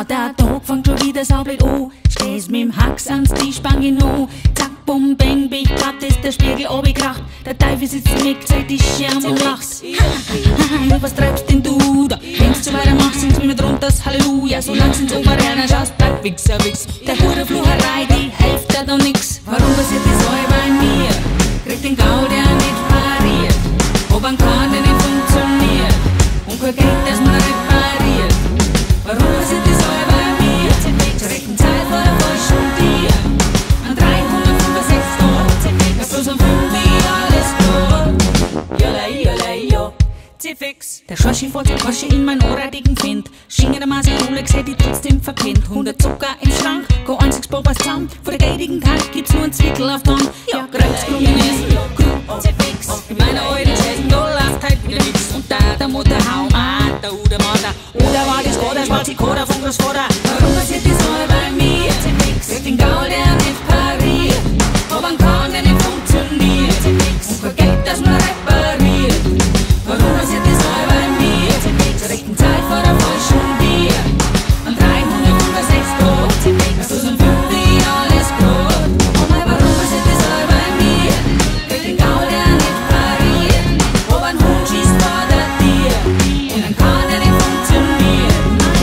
der Tag fängt schon wieder saublöd an. Stehst mit dem Hax ans Tischbank an. Zack, bum, bang, big, grad ist der Spiegel abgekracht. Der Teufel sitzt weg, seit die Schirm und lacht. Ja, was treibst denn du da? Wenn's so weitermachst, singst mir mit runter das Halleluja. Solange ins Obererner schaust, bleib Wichser, Wichs. Der pure Flucherei, die hilft dir doch nix. Warum passiert das all bei mir? Krieg den Gaul, der nicht pariert. Ob ein Kahn, der nicht funktioniert. Und kein Geld, das man repariert. Warum passiert das all bei mir? Zur rechten Zeit vor der falschen Tier. An 365 Tagen, ja bloß am 5 alles klar. Jolai, jolai, jo. C-Fix. Der Schorschi fährt sein Porsche in mein ohrradigen Find. Schinge der Maße Rolex hätte ich trotzdem verpennt. 100 Zucker im Schrank, go einziges Bobbers zusammen. Vor der geidigen Tag gibt's nur ein Zwickel auf Tand. Ja, Kreuzgrünen ist C-Fix. In meiner alten Zeiten, da läuft halt wieder nix. Und da der Mutter hau mal, der Uder Mutter. Oder war das Koda, schwarze Koda von Großvater. Warum passiert das all bei mir? C-Fix. Krieg den Gaul, der nicht pariert. Ob ein Kahn, der nicht funktioniert. C-Fix. Und kein Geld, das man repariert. Warum passiert das all bei mir? Zur rechten Zeit vor der falschen Bier. An 365 Tagen, hast du so ein 5 alles gut. Oh mein, warum passiert das all bei mir? Krieg den Gaul, der nicht pariert. Ob ein Hund schießt vor der Tier. Und ein Kahn, der nicht funktioniert.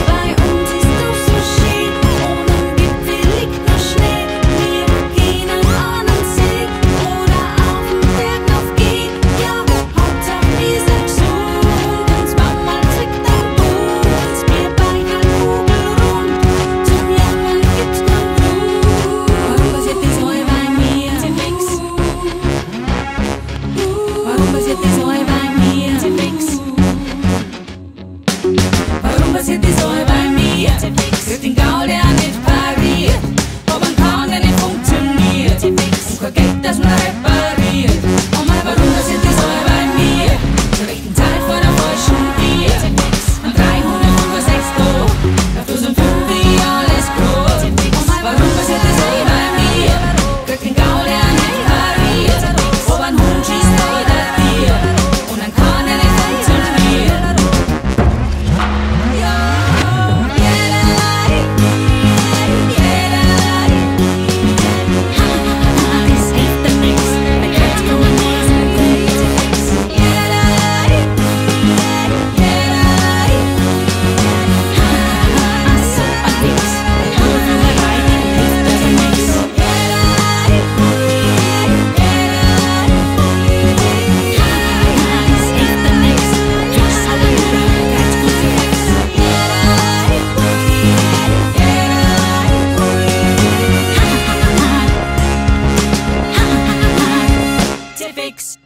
Bei uns ist doch so schön, ohne Gipfel liegt nur Schnee. Wir gehen an den See oder auf den Berg auf Geh. Ja, Hauptsache wir sind gesund. Uns Mama trinkt ein Buch, das Bierbein an Kugelrund. Zum Jammern gibt's kein Blut. Warum passiert das all bei mir? C-Fix. Warum passiert das all bei mir? C-Fix. Warum passiert das all bei mir? C-Fix. Krieg den Gaul, der nicht pariert. Ob ein Kahn, der nicht funktioniert. C-Fix. Und kein Geld, das man repariert. Oh mein, warum passiert das all bei mir? Zur rechten Zeit vor der falschen Bier. C-Fix. An 365 Tagen, auf du so ein 5 alles gut. Oh mein, warum passiert das all bei mir? Krieg den Gaul, der nicht pariert. Ob ein Hund schießt vor der Tier. Und ein Kahn, der nicht funktioniert. Fix.